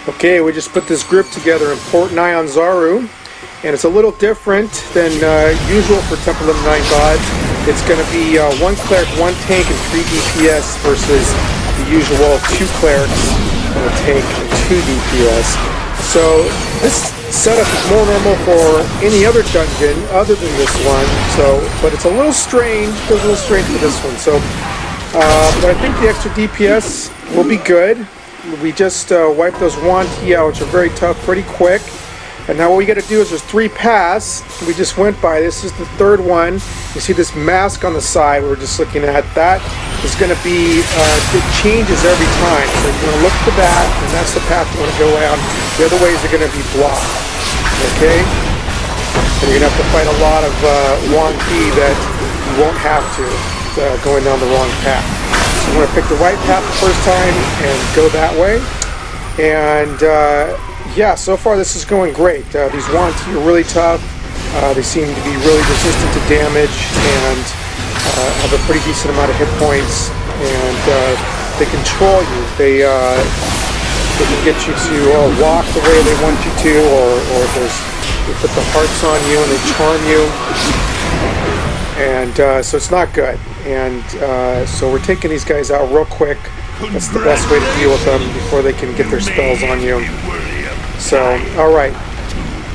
Okay, we just put this group together in Port Nyan Zaru, and it's a little different than usual for Temple of the Nine Gods. It's going to be 1 cleric, 1 tank, and 3 DPS versus the usual 2 clerics, and a tank, and 2 DPS. So this setup is more normal for any other dungeon other than this one. So, but it's a little strange. Feels a little strange for this one. So, but I think the extra DPS will be good. We just wiped those Wanti out, which are very tough, pretty quick. And now what we got to do is there's 3 paths we just went by. This is the 3rd one. You see this mask on the side we're just looking at. That is going to be, it changes every time. So you're going to look for that, and that's the path you want to go down. The other ways are going to be blocked. Okay? And you're going to have to fight a lot of Wanti that you won't have to going down the wrong path. So you want to pick the right path the first time and go that way. And yeah, so far this is going great. These Wanti are really tough. They seem to be really resistant to damage and have a pretty decent amount of hit points. And they control you. They can get you to walk the way they want you to, or they put the hearts on you and they charm you. And so it's not good. And so we're taking these guys out real quick. That's the best way to deal with them before they can get their spells on you. So, alright.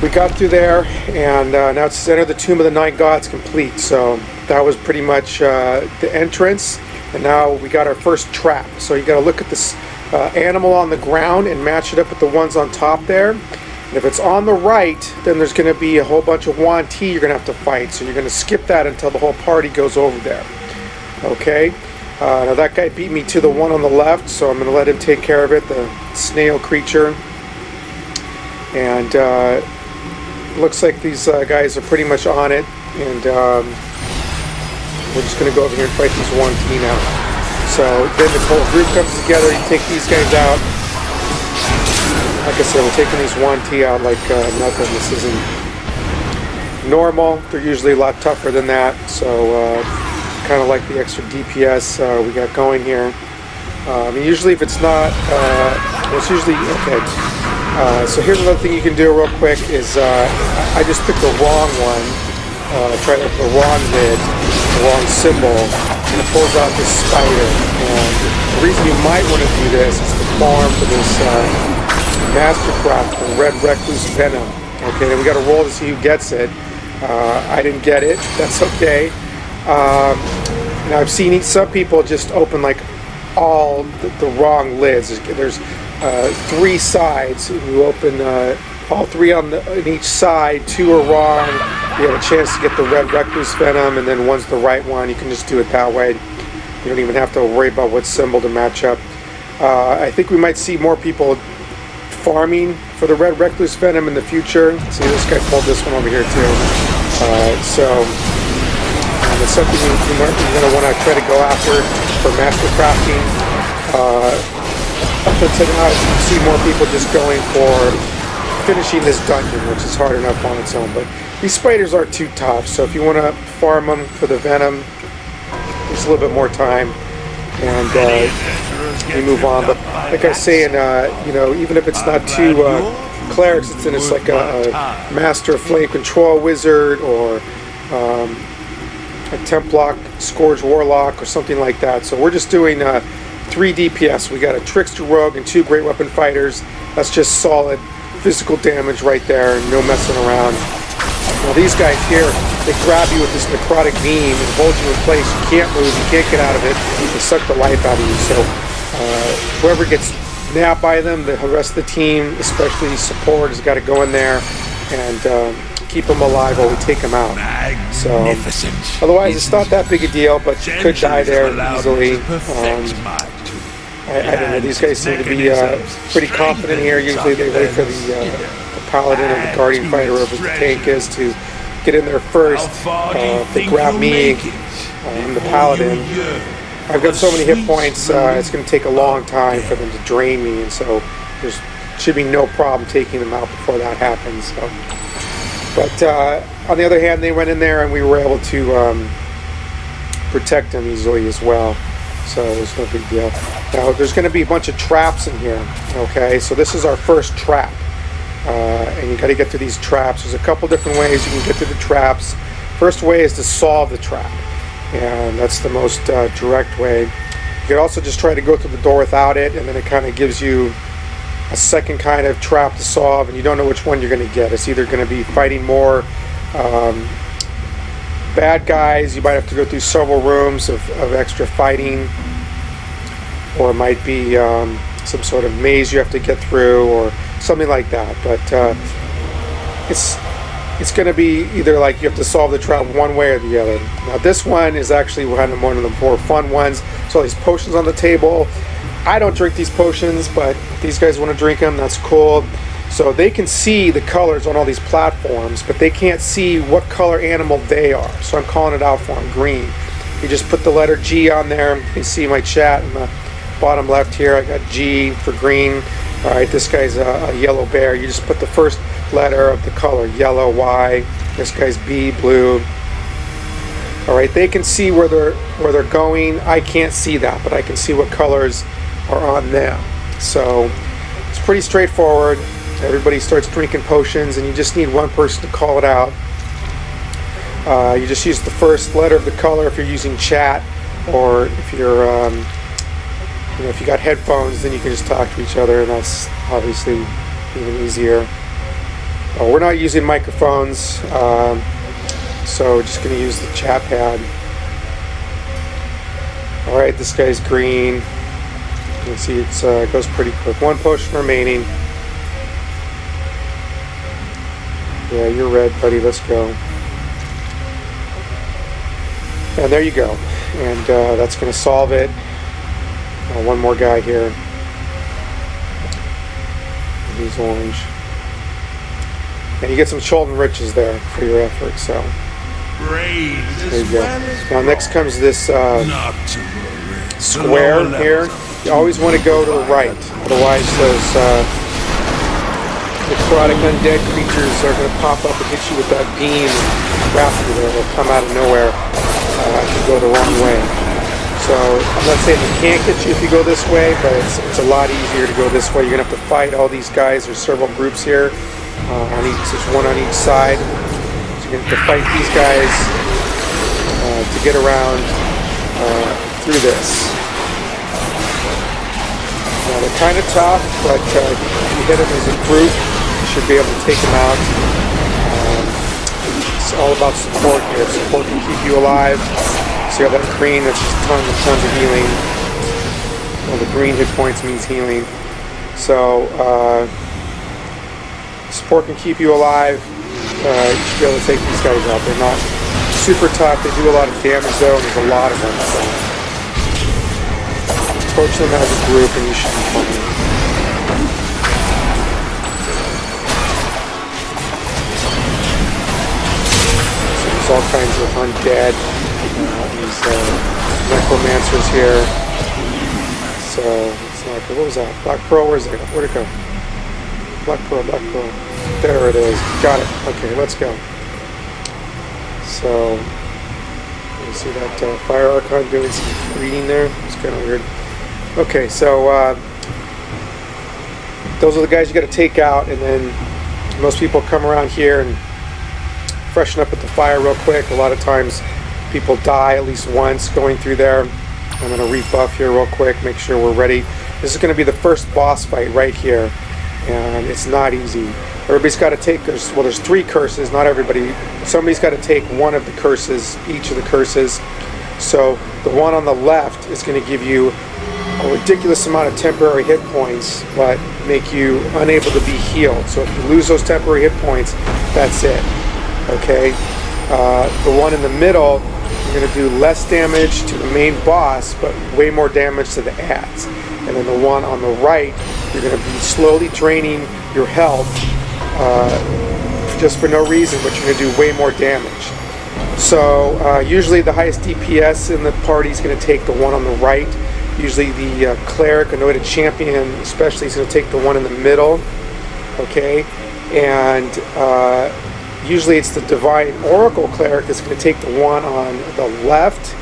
We got through there, and now it's enter the Tomb of the Nine Gods complete. So that was pretty much the entrance. And now we got our first trap. So you got to look at this animal on the ground and match it up with the ones on top there. And if it's on the right, then there's going to be a whole bunch of Wanti you're going to have to fight. So you're going to skip that until the whole party goes over there. Okay? Now that guy beat me to the one on the left, so I'm going to let him take care of it, the snail creature. And looks like these guys are pretty much on it. And we're just going to go over here and fight these Wanti now. So then the whole group comes together, you take these guys out. Like I said, we're taking these Wanti out like nothing. This isn't normal. They're usually a lot tougher than that. So kind of like the extra DPS we got going here. Usually if it's not, it's usually, okay. So here's another thing you can do real quick is, I just picked the wrong one. Tried the wrong lid, the wrong symbol, and it pulls out this spider. And the reason you might want to do this is to farm for this Mastercraft, the Red Recluse Venom. Okay, then we got to roll to see who gets it. I didn't get it. That's okay. Now I've seen some people just open like all the wrong lids. There's 3 sides. You open all 3 on each side. 2 are wrong. You have a chance to get the Red Recluse Venom, and then one's the right one. You can just do it that way. You don't even have to worry about what symbol to match up. I think we might see more people farming for the Red Recluse Venom in the future. See, this guy pulled this one over here too. It's something you're going to want to try to go after for master crafting. Up until now, you see more people just going for finishing this dungeon, which is hard enough on its own. But these spiders aren't too tough, so if you want to farm them for the venom, there's a little bit more time, and you move on. But like I was saying, you know, even if it's not 2 clerics, it's like a master flame control wizard or a Templock Scourge Warlock or something like that. So we're just doing 3 DPS. We got a Trickster Rogue and 2 Great Weapon Fighters. That's just solid physical damage right there, no messing around. Now these guys here, they grab you with this necrotic beam and hold you in place. You can't move, you can't get out of it. They suck the life out of you. So whoever gets nabbed by them, the rest of the team, especially support, has got to go in there and keep them alive while we take them out. So otherwise it's not that big a deal, but you could die there easily. I don't know, these guys seem to be pretty confident here. Usually they wait for the Paladin or the Guardian Fighter, whoever the tank is, to get in there first. If they grab me, I'm the Paladin. I've got so many hit points, it's going to take a long time for them to drain me, and so there should be no problem taking them out before that happens. So. But on the other hand, they went in there and we were able to protect them easily as well, so it's no big deal. Now there's going to be a bunch of traps in here, okay? So this is our first trap, and you got to get through these traps. There's a couple different ways you can get through the traps. First way is to solve the trap, and that's the most direct way. You can also just try to go through the door without it, and then it kind of gives you a second kind of trap to solve, and you don't know which one you're going to get. It's either going to be fighting more bad guys, you might have to go through several rooms of extra fighting, or it might be some sort of maze you have to get through, or something like that. But it's going to be either like you have to solve the trap one way or the other. Now this one is actually one of the more fun ones. So all these potions on the table. I don't drink these potions, but if these guys want to drink them, that's cool. So they can see the colors on all these platforms, but they can't see what color animal they are. So I'm calling it out for them, green. You just put the letter G on there. You can see my chat in the bottom left here. I got G for green. All right, this guy's a yellow bear. You just put the first letter of the color, yellow, Y. This guy's B, blue. All right, they can see where they're going. I can't see that, but I can see what colors are on them. So it's pretty straightforward. Everybody starts drinking potions, and you just need one person to call it out. You just use the first letter of the color if you're using chat, or if you're, if you got headphones, then you can just talk to each other, and that's obviously even easier. We're not using microphones, so we're just going to use the chat pad. All right, this guy's green. You can see it goes pretty quick. One potion remaining. Yeah, you're red, buddy. Let's go. And there you go. And that's going to solve it. One more guy here. He's orange. And you get some Cholton riches there for your effort. So there you go. Now next comes this square here. You always want to go to the right. Otherwise those necrotic undead creatures are going to pop up and hit you with that beam and wrap you there. They'll come out of nowhere if you go the wrong way. So I'm not saying they can't get you if you go this way, but it's a lot easier to go this way. You're going to have to fight all these guys. There's several groups here. There's one on each side. So you're going to have to fight these guys to get around through this. Now they're kind of tough, but if you hit them as a group, you should be able to take them out. It's all about support here. Support can keep you alive. So you have that green, that's just tons and tons of healing. Well, the green hit points means healing. So support can keep you alive. You should be able to take these guys out. They're not super tough. They do a lot of damage though, and there's a lot of them. So approach them as a group and you should be fine. So there's all kinds of undead. These necromancers here. So it's like, what was that? Black Pearl, where'd it go? Black Pearl, Black Pearl. There it is. Got it. Okay, let's go. So you see that fire archon doing some reading there? It's kind of weird. Okay, so those are the guys you got to take out, and then most people come around here and freshen up at the fire real quick. A lot of times people die at least once going through there. I'm going to rebuff here real quick, make sure we're ready. This is going to be the first boss fight right here, and it's not easy. Everybody's got to take, there's 3 curses, not everybody. Somebody's got to take one of the curses, each of the curses. So the one on the left is going to give you a ridiculous amount of temporary hit points, but make you unable to be healed. So if you lose those temporary hit points, that's it. Okay? The one in the middle, you're going to do less damage to the main boss, but way more damage to the ads. And then the one on the right, you're going to be slowly draining your health just for no reason, but you're going to do way more damage. So usually the highest DPS in the party is going to take the one on the right. Usually the cleric, anointed champion especially, is going to take the one in the middle. Okay? And usually it's the divine oracle cleric that's going to take the one on the left.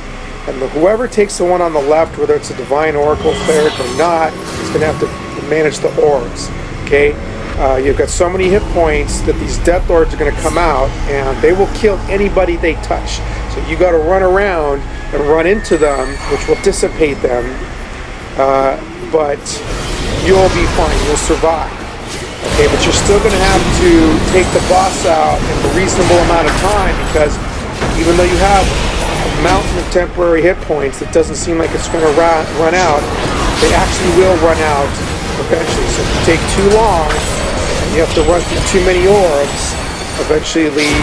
And whoever takes the one on the left, whether it's a Divine Oracle Cleric or not, is going to have to manage the orbs. Okay? You've got so many hit points that these Death Lords are going to come out, and they will kill anybody they touch. So you got to run around and run into them, which will dissipate them. But you'll be fine. You'll survive. Okay, but you're still going to have to take the boss out in a reasonable amount of time, because even though you have a mountain of temporary hit points, it doesn't seem like it's going to run out. They actually will run out eventually. So if you take too long and you have to run through too many orbs, eventually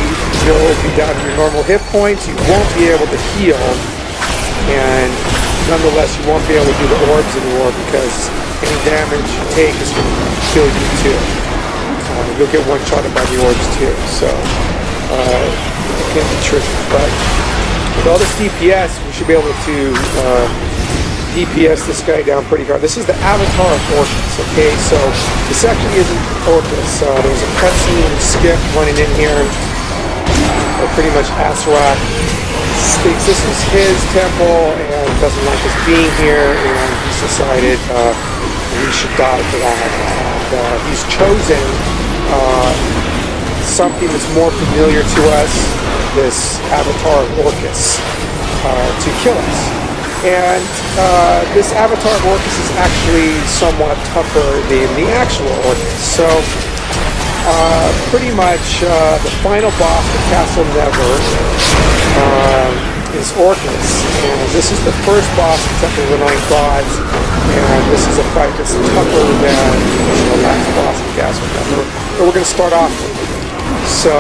you'll be down to your normal hit points. You won't be able to heal, and nonetheless you won't be able to do the orbs anymore, because any damage you take is going to kill you too. You'll get one-shotted by the orbs too, so it can be tricky. But with all this DPS, we should be able to DPS this guy down pretty hard. This is the avatar of Orcus, okay? So this actually isn't Orcus. There was a cutscene skip running in here, or pretty much Asarak thinks this is his temple and doesn't like us being here, and he's decided we should die for that. And he's chosen something that's more familiar to us, this avatar of Orcus, to kill us. And this avatar of Orcus is actually somewhat tougher than the actual Orcus. So pretty much the final boss of Castle Never is Orcus, and this is the first boss of Temple of the Nine Gods, and this is a fight that's tougher than the last boss of Castle Never that we're going to start off with. So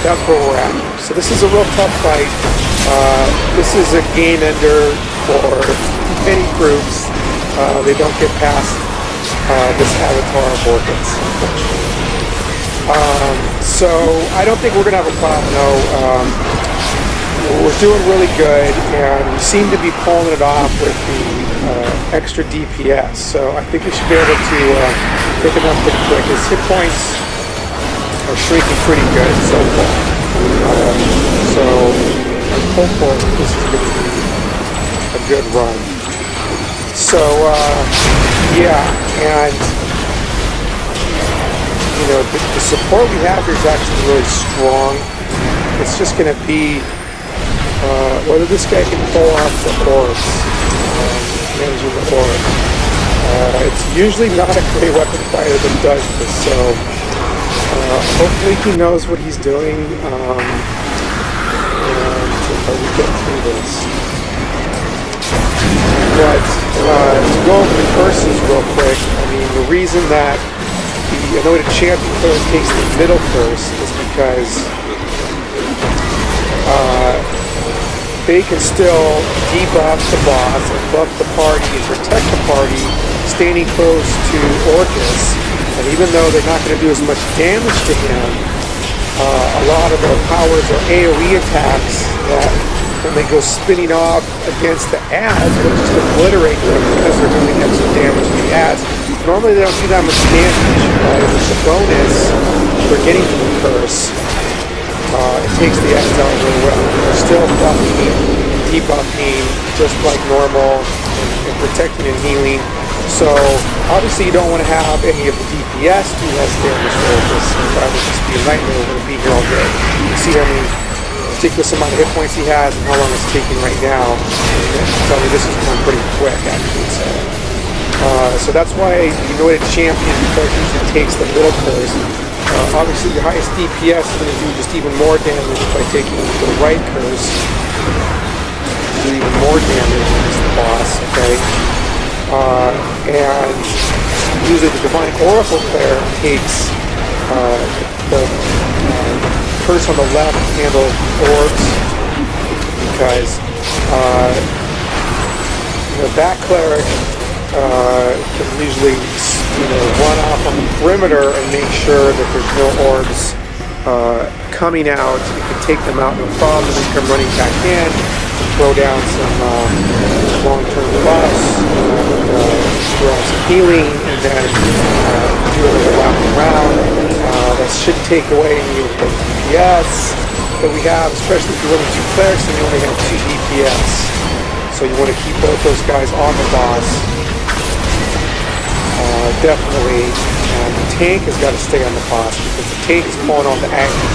that's where we're at. So this is a real tough fight. This is a game ender for many groups. They don't get past this avatar of Orcus, unfortunately. So I don't think we're going to have a problem, though. We're doing really good, and we seem to be pulling it off with the extra DPS. So I think we should be able to pick him up pretty quick. His hit points are shrinking pretty good so far. So I'm hopeful this is going to be a good run. So yeah, and you know, the support we have here is actually really strong. It's just going to be whether this guy can pull off the orbs, managing the orbs. It's usually not a great weapon fighter that does this, so hopefully he knows what he's doing, and we get through this. But to go over the curses real quick, I mean, the reason that the anointed champion clearly takes the middle curse is because they can still debuff the boss and buff the party and protect the party standing close to Orcus. And even though they're not going to do as much damage to him, a lot of their powers are AoE attacks that when they go spinning off against the ads, will just obliterate them because they're doing extra damage to the ads. Normally they don't do that much damage, but it's a bonus for getting to the curse. It takes the ads out really well. They're still buffing, debuffing, just like normal, and protecting and healing. So obviously you don't want to have any of the DPS do less damage for Orcus. That would just be a nightmare. We're going to be here all day. You see how many ridiculous amount of hit points he has and how long it's taking right now. Tell me this is going pretty quick actually. So that's why the anointed champion, because he takes the middle curse. Obviously your highest DPS is going to do just even more damage by taking the right curse. Do even more damage against the boss, okay? And usually the Divine Oracle Cleric takes the curse on the left handle orbs, because that cleric can usually run off on the perimeter and make sure that there's no orbs coming out. You can take them out no problem, and then come running back in, throw down some long-term buffs, throw out some healing, and then do a little lap around. That should take away any of the DPS that we have, especially if you're running 2 clerics and you only have 2 DPS. So you want to keep both those guys on the boss. Definitely. And the tank has got to stay on the boss because the tank is pulling on the aggro.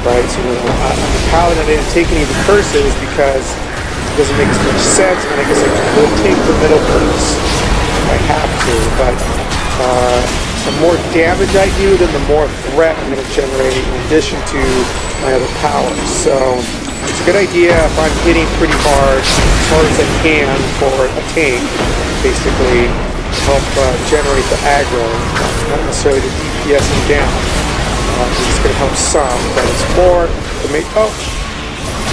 Right? So on the Paladin I didn't take any of the curses because it doesn't make as much sense. And I guess I could take the middle curse if I have to. But the more damage I do, then the more threat I'm going to generate in addition to my other powers. So it's a good idea if I'm hitting pretty hard as I can for a tank, basically help generate the aggro, not necessarily the DPSing down. It's going to help some, but it's more to make. Oh,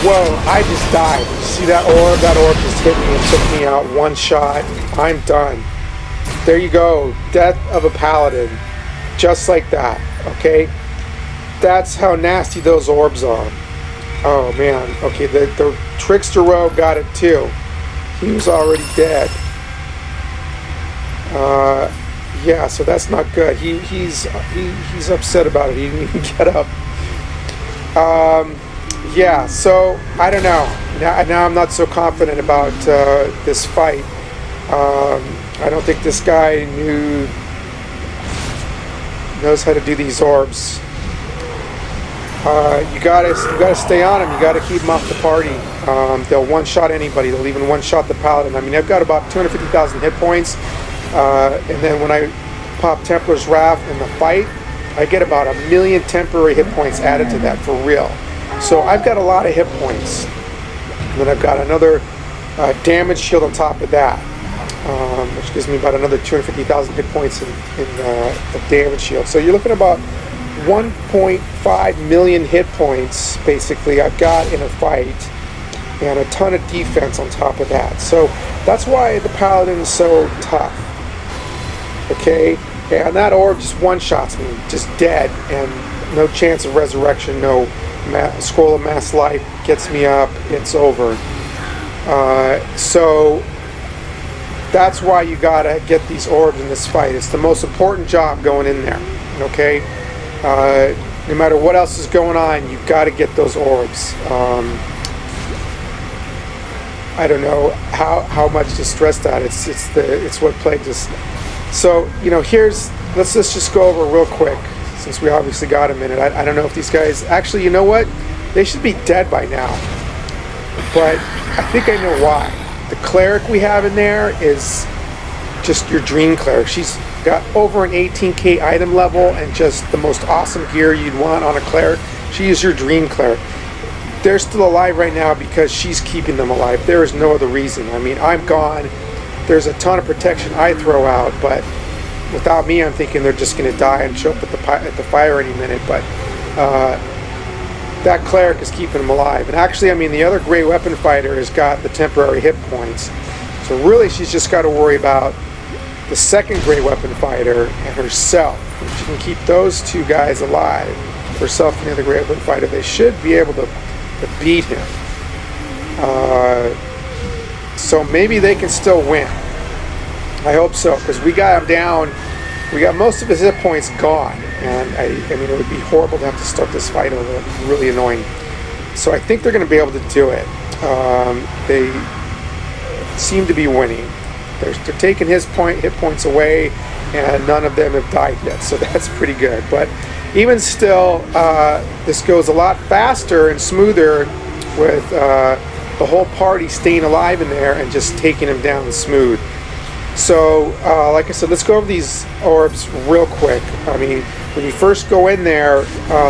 whoa! I just died. You see that orb? That orb just hit me and took me out one shot. I'm done. There you go. Death of a Paladin. Just like that. Okay? That's how nasty those orbs are. Oh man. Okay, the Trickster Rogue got it too. He was already dead. Yeah, so that's not good. He's upset about it. He didn't even get up. Yeah, so I don't know. Now I'm not so confident about this fight. I don't think this guy knows how to do these orbs. You gotta stay on him. You gotta keep him off the party. They'll one-shot anybody. They'll even one-shot the Paladin. I mean, I've got about 250,000 hit points, and then when I pop Templar's Wrath in the fight, I get about 1 million temporary hit points added to that for real. So I've got a lot of hit points, and then I've got another damage shield on top of that. Which gives me about another 250,000 hit points in damage shield. So you're looking at about 1.5 million hit points, basically, I've got in a fight, and a ton of defense on top of that. So that's why the Paladin is so tough. Okay? And that orb just one-shots me, just dead, and no chance of resurrection, no scroll of mass life, gets me up, it's over. So that's why you gotta get these orbs in this fight. It's the most important job going in there. Okay, no matter what else is going on, you've got to get those orbs. I don't know how much to stress that. It's what plagues us. So let's just go over real quick, since we obviously got a minute. I don't know if these guys actually. You know what? They should be dead by now. But I think I know why. The cleric we have in there is just your dream cleric. She's got over an 18k item level and just the most awesome gear you'd want on a cleric. She is your dream cleric. They're still alive right now because she's keeping them alive. There is no other reason. I mean, I'm gone. There's a ton of protection I throw out, but without me, I'm thinking they're just going to die and show up at the fire any minute. But that cleric is keeping them alive. And actually, I mean, the other great weapon fighter has got the temporary hit points. So really, she's just got to worry about the second great weapon fighter and herself. If she can keep those two guys alive, herself and the other great weapon fighter, they should be able to beat him. So maybe they can still win. I hope so, because we got him down. We got most of his hit points gone, and I mean, it would be horrible to have to start this fight over. It would be really annoying. So I think they're going to be able to do it. They seem to be winning. They're taking his hit points away, and none of them have died yet, so that's pretty good. But even still, this goes a lot faster and smoother with the whole party staying alive in there and just taking him down smooth. So, like I said, let's go over these orbs real quick. I mean, when you first go in there,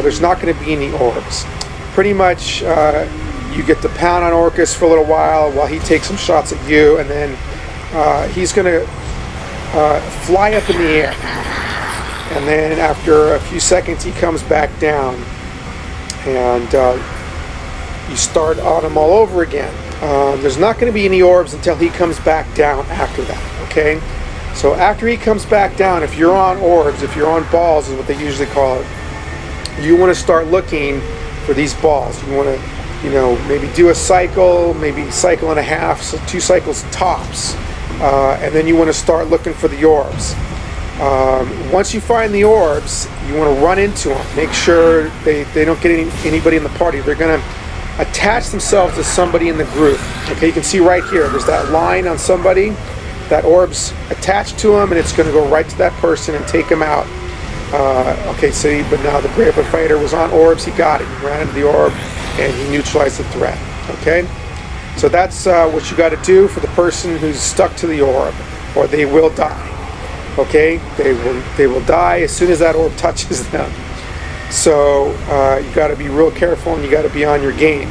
there's not going to be any orbs. Pretty much, you get to pound on Orcus for a little while he takes some shots at you, and then he's going to fly up in the air. And then after a few seconds, he comes back down, and you start on him all over again. There's not going to be any orbs until he comes back down after that, okay? So after he comes back down, if you're on orbs, if you're on balls is what they usually call it, you want to start looking for these balls. You want to, maybe do a cycle, maybe cycle and a half, so 2 cycles tops. And then you want to start looking for the orbs. Once you find the orbs, you want to run into them. Make sure they don't get anybody in the party. They're going to attach themselves to somebody in the group. Okay, you can see right here, there's that line on somebody. That orb's attached to him, and it's going to go right to that person and take him out. Okay, see, but now the Great Weapon Fighter was on orbs. He got it. He ran into the orb, and he neutralized the threat. Okay, so that's what you got to do for the person who's stuck to the orb, or they will die. Okay, they will die as soon as that orb touches them. So you got to be real careful, and you got to be on your game.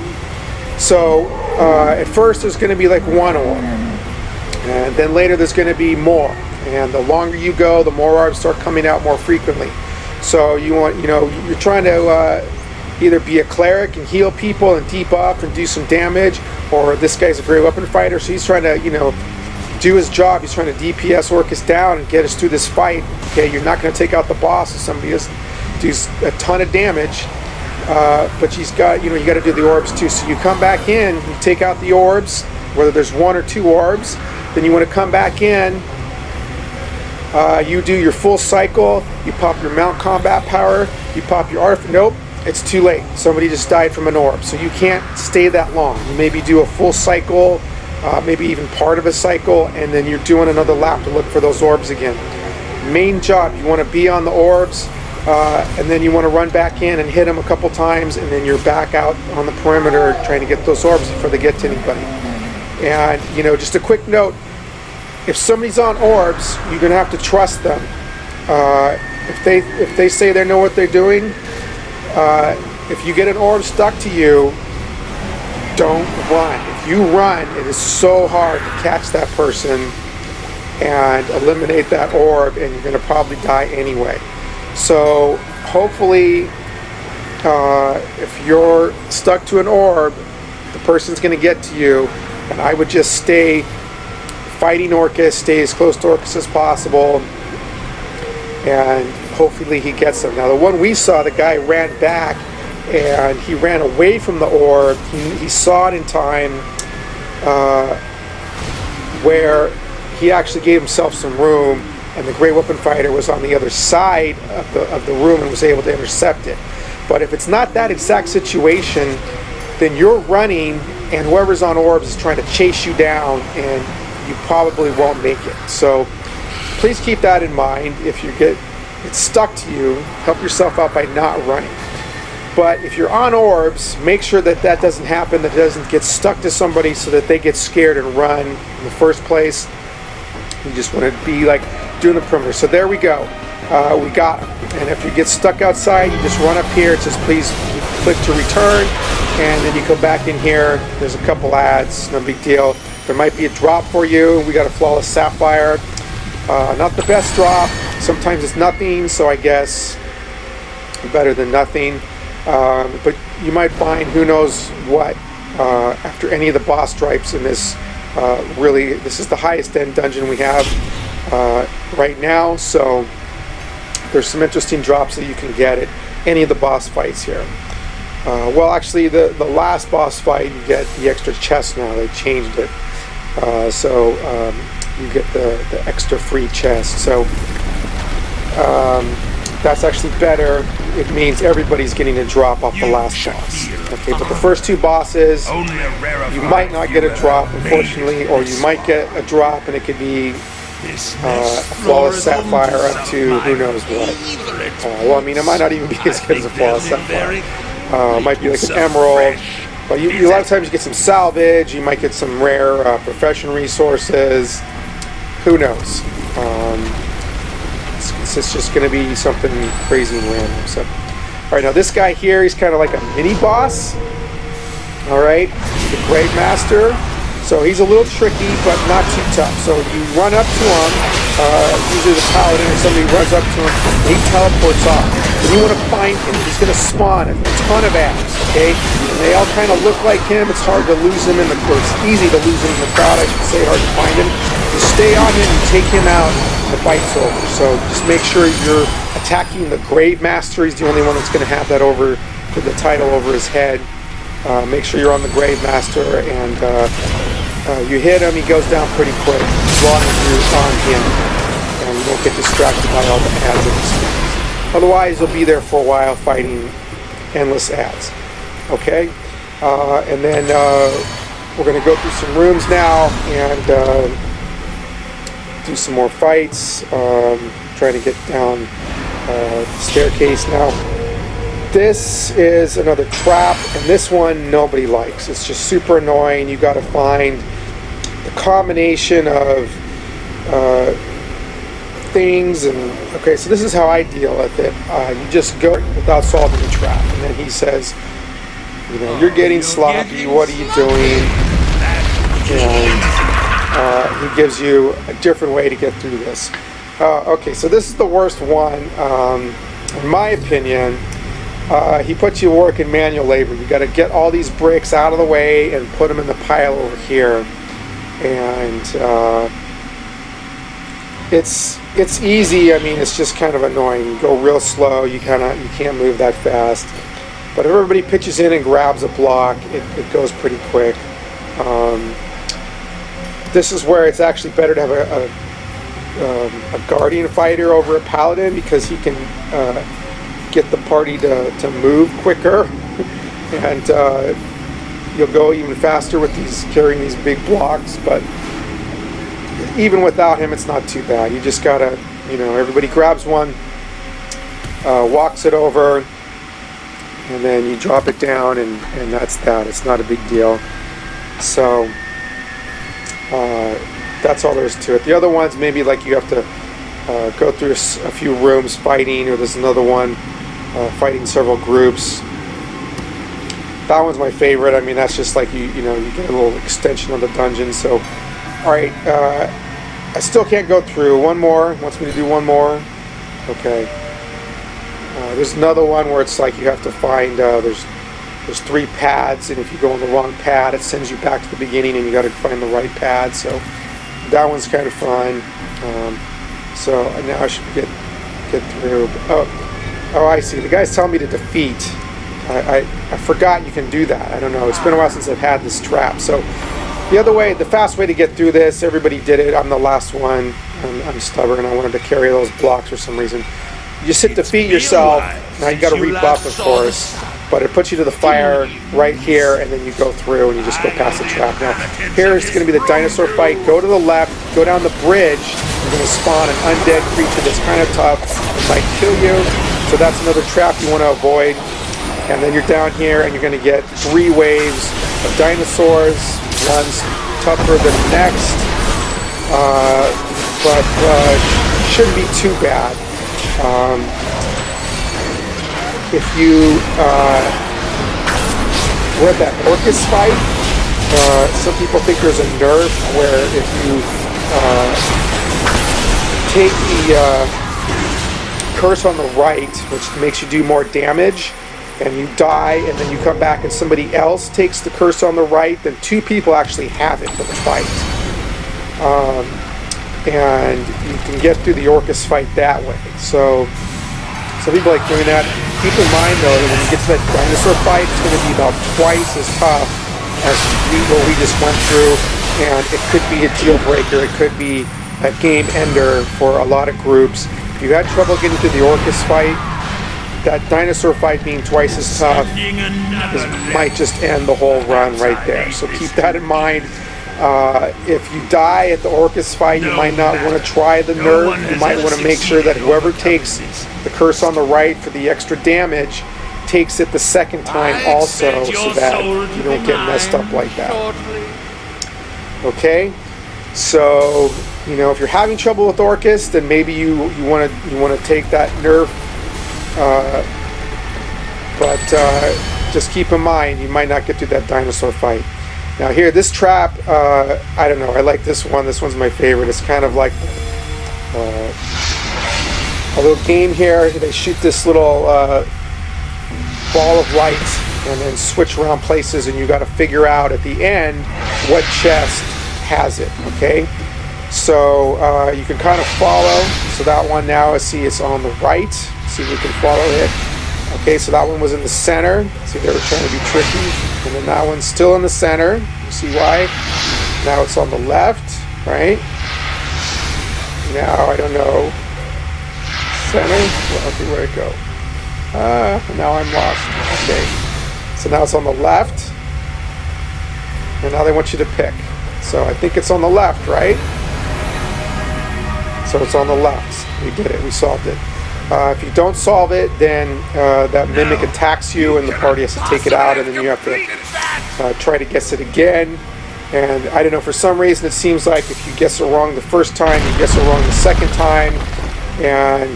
So at first there's going to be like one orb, and then later there's going to be more. And the longer you go, the more orbs start coming out more frequently. So you want, you're trying to either be a cleric and heal people and debuff and do some damage, or this guy's a Great Weapon Fighter, so he's trying to, do his job. He's trying to DPS Orcus down and get us through this fight. Okay, you're not going to take out the boss if somebody does a ton of damage, but she's got, you got to do the orbs too. So you come back in, you take out the orbs, whether there's one or two orbs, then you want to come back in. You do your full cycle, you pop your mount combat power, you pop your artifact. Nope, it's too late. Somebody just died from an orb, so you can't stay that long. You maybe do a full cycle, maybe even part of a cycle, and then you're doing another lap to look for those orbs again. Main job, you want to be on the orbs, and then you want to run back in and hit them a couple times, and then you're back out on the perimeter trying to get those orbs before they get to anybody. And, just a quick note, if somebody's on orbs, you're going to have to trust them. If they say they know what they're doing, if you get an orb stuck to you, don't run. If you run, it is so hard to catch that person and eliminate that orb, and you're going to probably die anyway. So hopefully, if you're stuck to an orb, the person's going to get to you, and I would just stay fighting Orcus, stay as close to Orcus as possible, and hopefully he gets them. Now the one we saw, the guy ran back and he ran away from the orb. He saw it in time where he actually gave himself some room, and the Great Weapon Fighter was on the other side of the room and was able to intercept it. But if it's not that exact situation, then you're running and whoever's on orbs is trying to chase you down, and you probably won't make it. So please keep that in mind. If you get stuck to you, help yourself out by not running. But if you're on orbs, make sure that that doesn't happen, that it doesn't get stuck to somebody so that they get scared and run in the first place. You just want to be like doing the perimeter. So there we go. We got them. And if you get stuck outside, you just run up here. It says please click to return, and then you come back in here. There's a couple ads, no big deal. There might be a drop for you. We got a flawless sapphire. Not the best drop. Sometimes it's nothing, so I guess better than nothing. But you might find who knows what after any of the boss stripes in this. Really, this is the highest end dungeon we have right now, so there's some interesting drops that you can get at any of the boss fights here. Well, actually, the last boss fight, you get the extra chest now. They changed it. So you get the extra free chest. So that's actually better. It means everybody's getting a drop off the last boss. Okay, but the first two bosses, you might not get a drop, unfortunately, or you might get a drop and it could be a flawless sapphire up to who knows what. Well, I mean, it might not even be as good as a flawless sapphire. It might be like an emerald. But a lot of times you get some salvage, you might get some rare profession resources. Who knows? It's just going to be something crazy and random. So, all right, now this guy here, he's kind of like a mini boss. All right, the Grave Master. So he's a little tricky, but not too tough. So you run up to him, usually the Paladin or somebody runs up to him, and he teleports off. And you want to find him. He's going to spawn a ton of ads, okay? And they all kind of look like him. It's hard to lose him in the crowd. It's easy to lose him in the crowd, I should say, hard to find him. You stay on him, you take him out, and the fight's over. So just make sure you're attacking the Grave Master. He's the only one that's going to have that over, the title over his head. Make sure you're on the Grave Master, and you hit him, he goes down pretty quick, as long as you're on him, and you don't get distracted by all the ads and stuff. Otherwise, you'll be there for a while fighting endless ads. Okay? And then we're going to go through some rooms now and do some more fights. Trying to get down the staircase now. This is another trap, and this one nobody likes. It's just super annoying. You got to find the combination of things, and okay, so this is how I deal with it. You just go without solving the trap, and then he says, you know, you're getting sloppy, what are you doing? And he gives you a different way to get through this. Okay, so this is the worst one, in my opinion. He puts you to work in manual labor. You got to get all these bricks out of the way and put them in the pile over here. And it's easy. I mean, it's just kind of annoying. You go real slow. You can't move that fast. But if everybody pitches in and grabs a block, it goes pretty quick. This is where it's actually better to have a guardian fighter over a paladin, because he can get the party to move quicker, and you'll go even faster with carrying these big blocks. But even without him, it's not too bad. You just gotta, you know, everybody grabs one, walks it over, and then you drop it down, and that's that. It's not a big deal. So that's all there is to it. The other ones, maybe like you have to go through a few rooms fighting, or there's another one fighting several groups. That one's my favorite. I mean, that's just like you know, you get a little extension of the dungeon. So, all right, I still can't go through. One more. Wants me to do one more. Okay. There's another one where it's like you have to find. There's 3 pads, and if you go on the wrong pad, it sends you back to the beginning, and you got to find the right pad. So that one's kind of fun. So now I should get through. Oh, I see. The guy's telling me to defeat. I forgot you can do that. I don't know. It's been a while since I've had this trap. So the other way, the fast way to get through this, everybody did it. I'm the last one. I'm stubborn. I wanted to carry those blocks for some reason. You just hit defeat yourself. Now you got to rebuff, of course. But it puts you to the fire right here, and then you go through and you just go past the trap. Now, here's going to be the dinosaur fight. Go to the left, go down the bridge. You're going to spawn an undead creature that's kind of tough. It might kill you. So that's another trap you want to avoid. And then you're down here, and you're going to get 3 waves of dinosaurs. One's tougher than the next. But shouldn't be too bad. If you read that Orcus fight, some people think there's a nerf where if you take the curse on the right, which makes you do more damage, and you die, and then you come back and somebody else takes the curse on the right, then 2 people actually have it for the fight. And you can get through the Orcus fight that way. So some people like doing that. Keep in mind, though, that when you get to that dinosaur fight, it's going to be about twice as tough as what we just went through, and it could be a deal breaker. It could be a game ender for a lot of groups. If you had trouble getting through the Orcus fight, that dinosaur fight being twice as tough might just end the whole run right there. So keep that in mind. If you die at the Orcus fight, you might not want to try the nerf. You might want to make sure that whoever takes the curse on the right for the extra damage takes it the second time also, so that you don't get messed up like that. Okay, so you know, if you're having trouble with Orcus, then maybe you want to take that nerf. But just keep in mind, you might not get through that dinosaur fight. Now here, this trap, I don't know, I like this one. This one's my favorite. It's kind of like a little game here. They shoot this little ball of light and then switch around places, and you got to figure out at the end what chest has it, okay? So you can kind of follow. So that one now, see, it's on the right. See if you can follow it. Okay, so that one was in the center. See, they were trying to be tricky. And then that one's still in the center. You see why? Now it's on the left, right? Now, I don't know. Center? Well, okay, where'd it go? Now I'm lost. Okay. So now it's on the left. And now they want you to pick. So I think it's on the left, right? So it's on the left. We did it. We solved it. If you don't solve it, then that mimic attacks you and the party has to take it out, and then you have to try to guess it again. And I don't know, for some reason it seems like if you guess it wrong the first time, you guess it wrong the second time, and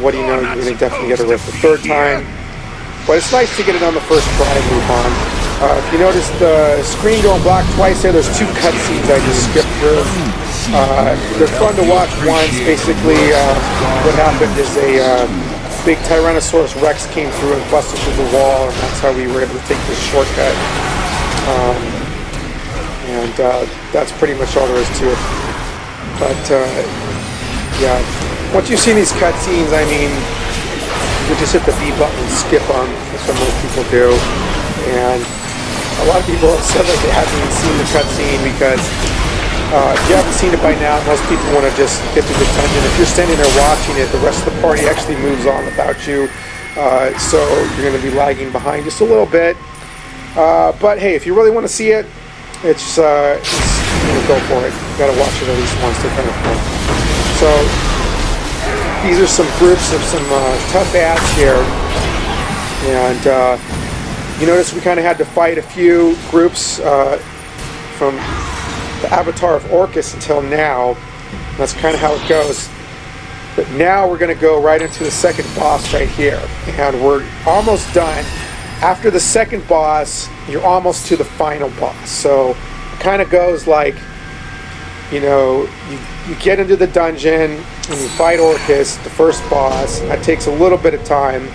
what do you know, you're going to definitely get it right the third time. But it's nice to get it on the first try and move on. If you notice the screen going black twice there's two cutscenes I just skipped through. They're fun to watch once. Basically, what happened is a big Tyrannosaurus Rex came through and busted through the wall, and that's how we were able to take this shortcut. And that's pretty much all there is to it. But yeah, once you've seen these cutscenes, I mean, you just hit the B button and skip them. That's what most people do. And a lot of people have said that they haven't even seen the cutscene because if you haven't seen it by now, most people want to just get to the dungeon. If you're standing there watching it, the rest of the party actually moves on without you. So you're going to be lagging behind just a little bit. But hey, if you really want to see it, it's go for it. You got to watch it at least once. They're kind of fun. So these are some groups of some tough ads here, and you notice we kind of had to fight a few groups from the avatar of Orcus until now. That's kind of how it goes. But now we're going to go right into the second boss right here, and we're almost done. After the second boss, you're almost to the final boss. So it kind of goes like, you know, you get into the dungeon and you fight Orcus, the first boss. That takes a little bit of time.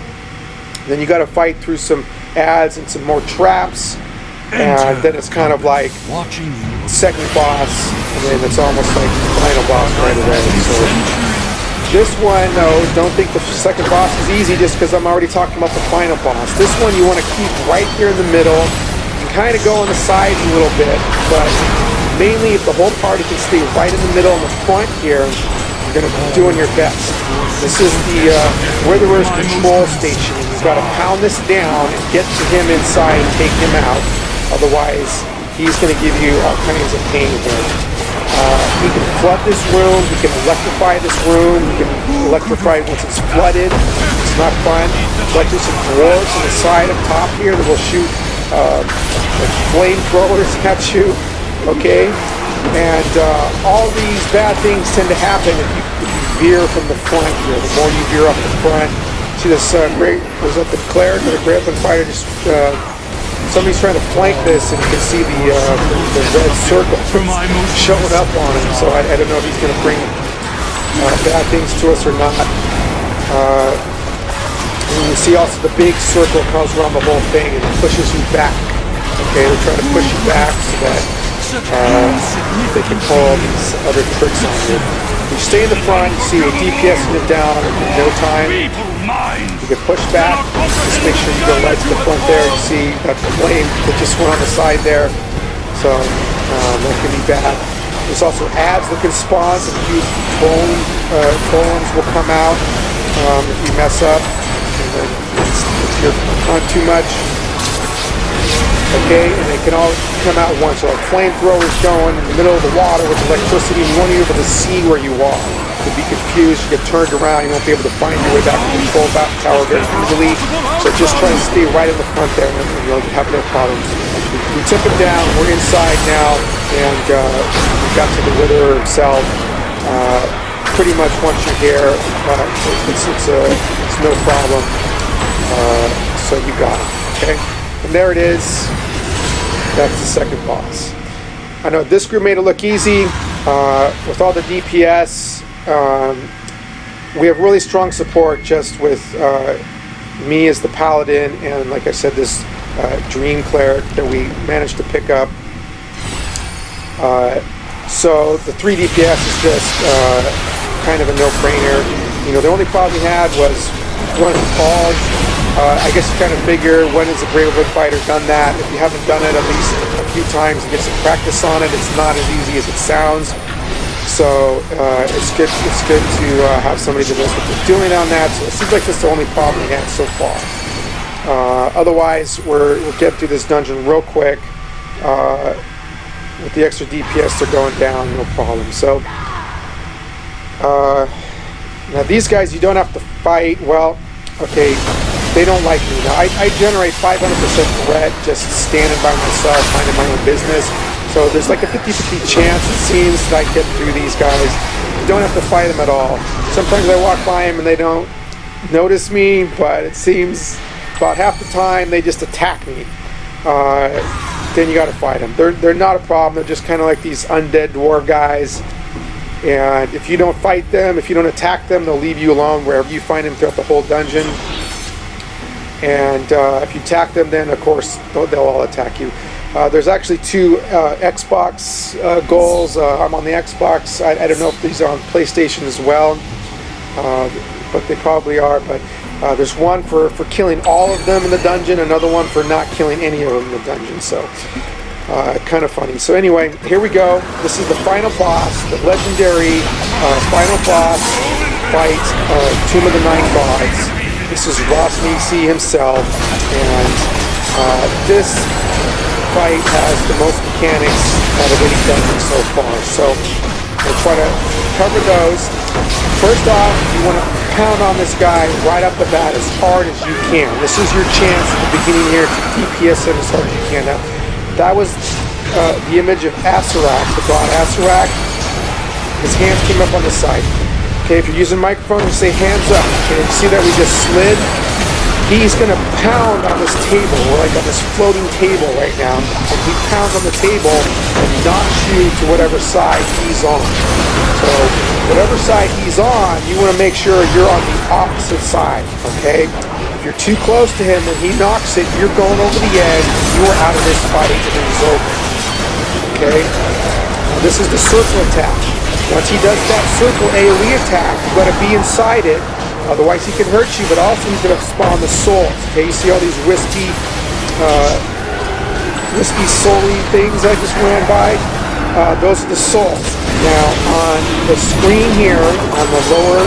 Then you got to fight through some ads and some more traps, and then it's kind of like second boss, and then it's almost like the final boss right away. So this one, though, don't think the second boss is easy just because I'm already talking about the final boss. This one you want to keep right here in the middle. You can kind of go on the sides a little bit, but mainly if the whole party can stay right in the middle in the front here, you're going to be doing your best. This is the Witherer's control station. You've got to pound this down and get to him inside and take him out. Otherwise, he's going to give you all kinds of pain here. He can flood this room, he can electrify this room, he can electrify it once it's flooded. It's not fun. But there's some dwarves on the side up top here that will shoot like flamethrowers at you, okay? And all these bad things tend to happen if you veer from the front here. The more you veer up the front. See this great, was that the cleric or the great open fighter just somebody's trying to flank this, and you can see the red circle showing up on him. So I don't know if he's going to bring bad things to us or not. And you see also the big circle comes around the whole thing and pushes you back. Okay, they're trying to push you back so that they can pull these other tricks on you. You stay in the front, you see your DPS in it down in no time. You can push back, just make sure you go right to the front there. You see that flame that just went on the side there, so that can be bad. There's also ads that can spawn. Some huge bones will come out if you mess up, and then if you're on too much. Okay, and they can all come out once. So like flamethrowers going in the middle of the water with electricity, and you won't be able to see where you are. You'll be confused, you get turned around, you won't be able to find your way back to the control tower very easily. So just try to stay right in the front there, and you'll have no problems. We took him down, we're inside now, and we got to the Witherer himself. Pretty much once you're here, it's no problem. So you got it, okay? And there it is. That's the second boss. I know this group made it look easy with all the DPS. We have really strong support just with me as the Paladin, and like I said, this Dream Cleric that we managed to pick up. So the 3 DPS is just kind of a no-brainer. You know, the only problem we had was running calls. I guess you kind of figure, when has a Great Wood Fighter done that? If you haven't done it at least a few times and get some practice on it, it's not as easy as it sounds. So it's good to have somebody that knows what they're doing on that. So it seems like that's the only problem we had so far. Otherwise, we'll get through this dungeon real quick. with the extra DPS, they're going down, no problem. So, now these guys, you don't have to fight. Well, okay, they don't like me. Now, I generate 500% threat just standing by myself, minding my own business. So there's like a 50-50 chance, it seems, that I get through these guys. You don't have to fight them at all. Sometimes I walk by them and they don't notice me, but it seems about half the time they just attack me. Then you got to fight them. They're not a problem. They're just kind of like these undead dwarf guys. And if you don't fight them, if you don't attack them, they'll leave you alone wherever you find them throughout the whole dungeon. And if you attack them, then of course they'll all attack you. There's actually 2 Xbox goals. I'm on the Xbox. I don't know if these are on PlayStation as well, but they probably are. But there's one for killing all of them in the dungeon, another one for not killing any of them in the dungeon. So kind of funny. So anyway, here we go. This is the final boss, the legendary final boss fight, Tomb of the Nine Gods. This is Ross Nisi himself, and this fight has the most mechanics out of any dungeon so far. So we'll try to cover those. First off, you want to pound on this guy right up the bat as hard as you can. This is your chance at the beginning here to DPS him as hard as you can. Now, that was the image of Asarak, the god Asarak. His hands came up on the side. Okay, if you're using a microphone, you say hands up. Okay, you see that we just slid? He's going to pound on this table. We're like on this floating table right now. And he pounds on the table and knocks you to whatever side he's on. So, whatever side he's on, you want to make sure you're on the opposite side, okay? If you're too close to him when he knocks it, you're going over the edge, you are out of this fight and it is over. Okay? Now, this is the circle attack. Once he does that circle AoE attack, you've got to be inside it. Otherwise he can hurt you, but also he's going to spawn the souls. Okay, you see all these wispy soul-y things I just ran by? Those are the souls. Now, on the screen here, on the lower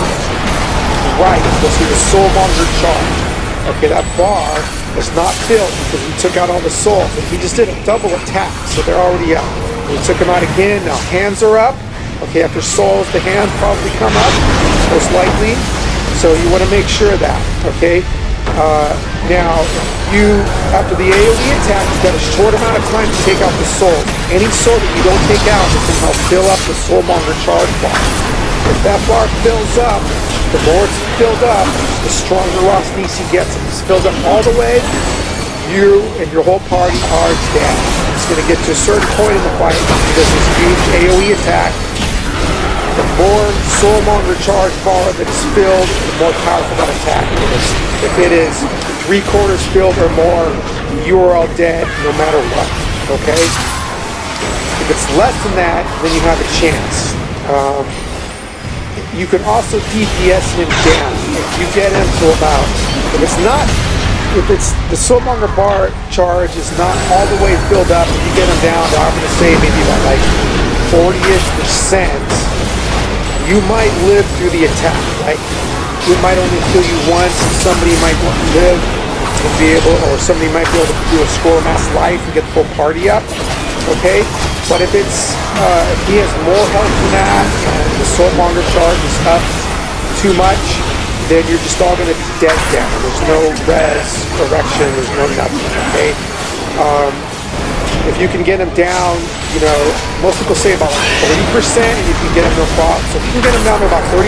right, you'll see the soulmonger charge. Okay, that bar is not filled because we took out all the souls. And he just did a double attack, so they're already out. We took them out again. Now, hands are up. Okay, after souls, the hands probably come up, most likely. So you want to make sure of that, okay? Now, after the AoE attack, you've got a short amount of time to take out the soul. Any soul that you don't take out, it can help fill up the soulmonger charge bar. If that bar fills up, the more it's filled up, the stronger Ross Nisi gets. If it's filled up all the way, you and your whole party are dead. It's going to get to a certain point in the fight. He does this huge AoE attack. The more soulmonger charge bar that is filled, the more powerful that attack is. If it is 3/4 filled or more, you are all dead no matter what. Okay? If it's less than that, then you have a chance. You can also DPS him down. If you get him to about, if the soulmonger bar charge is not all the way filled up, if you get him down to, I'm going to say maybe about like 40-ish%, you might live through the attack. Like, it might only kill you once, and somebody might live and be able, or somebody might be able to do a score mass life and get the whole party up. Okay? But if he has more health than that, and the soulmonger charge is up too much, then you're just all going to be dead down. There's no res, correction, there's no nothing. Okay? If you can get him down, you know, most people say about 30%, and you can get him no problem. So if you can get him down to about 30%,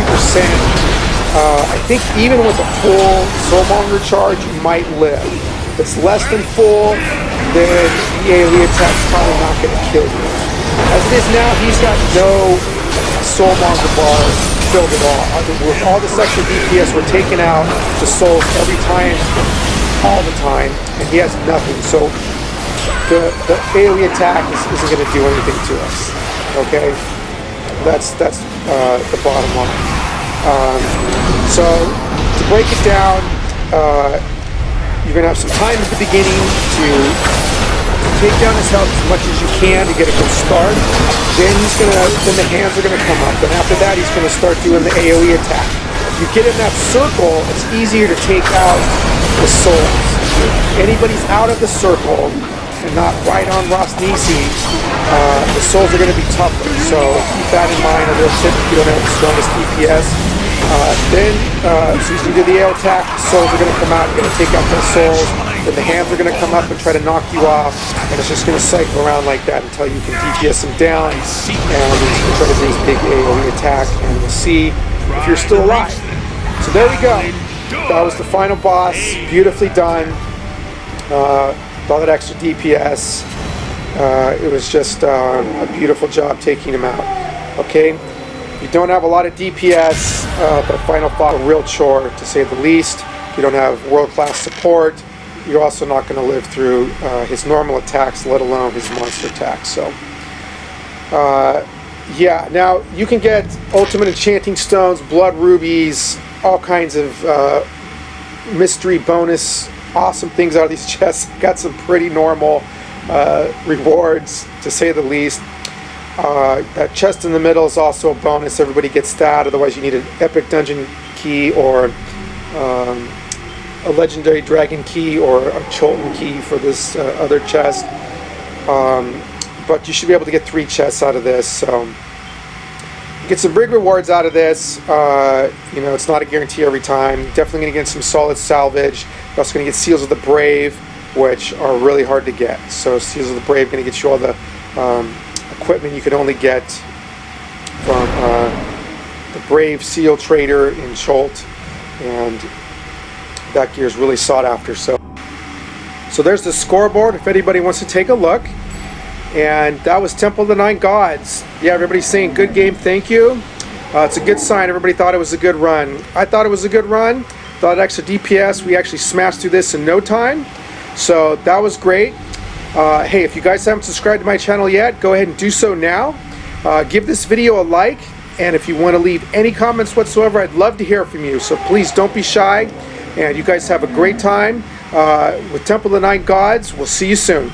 I think even with a full soulmonger charge, you might live. If it's less than full, then the AoE attack's probably not going to kill you. As it is now, he's got no soulmonger bar filled at all. With all this extra DPS, we're taking out the souls every time, all the time, and he has nothing. So the AoE attack isn't going to do anything to us. Okay, that's the bottom line. So to break it down, you're going to have some time at the beginning to take down his health as much as you can to get a good start. Then the hands are going to come up. Then after that, he's going to start doing the AoE attack. If you get in that circle, it's easier to take out the souls. If anybody's out of the circle, and not right on Rosnisi, the souls are going to be tougher. So keep that in mind a little bit if you don't have the strongest DPS. So you do the AO attack, the souls are going to come out, you're going to take out those souls, then the hands are going to come up and try to knock you off, and it's just going to cycle around like that until you can DPS them down, and you try to do this big AoE attack, and we'll see if you're still alive. So there we go. That was the final boss, beautifully done, with all that extra DPS. It was just a beautiful job taking him out. Okay, you don't have a lot of DPS, but final thought, a real chore to say the least. You don't have world-class support. You're also not going to live through his normal attacks, let alone his monster attacks. So, yeah. Now you can get ultimate enchanting stones, blood rubies, all kinds of mystery bonus, awesome things out of these chests. Got some pretty normal rewards, to say the least. That chest in the middle is also a bonus. Everybody gets that. Otherwise, you need an epic dungeon key or a legendary dragon key or a Cholton key for this other chest. But you should be able to get 3 chests out of this. So get some big rewards out of this. You know, it's not a guarantee every time. Definitely going to get some solid salvage. You're also going to get Seals of the Brave, which are really hard to get. So Seals of the Brave going to get you all the equipment you could only get from the Brave Seal Trader in Cholt, and that gear is really sought after. So there's the scoreboard if anybody wants to take a look. And that was Temple of the Nine Gods. Yeah, everybody's saying good game, thank you. It's a good sign. Everybody thought it was a good run. I thought it was a good run. Thought extra DPS. We actually smashed through this in no time. So that was great. Hey, if you guys haven't subscribed to my channel yet, go ahead and do so now. Give this video a like, and if you want to leave any comments whatsoever, I'd love to hear from you. So please don't be shy, and you guys have a great time with Temple of the Nine Gods. We'll see you soon.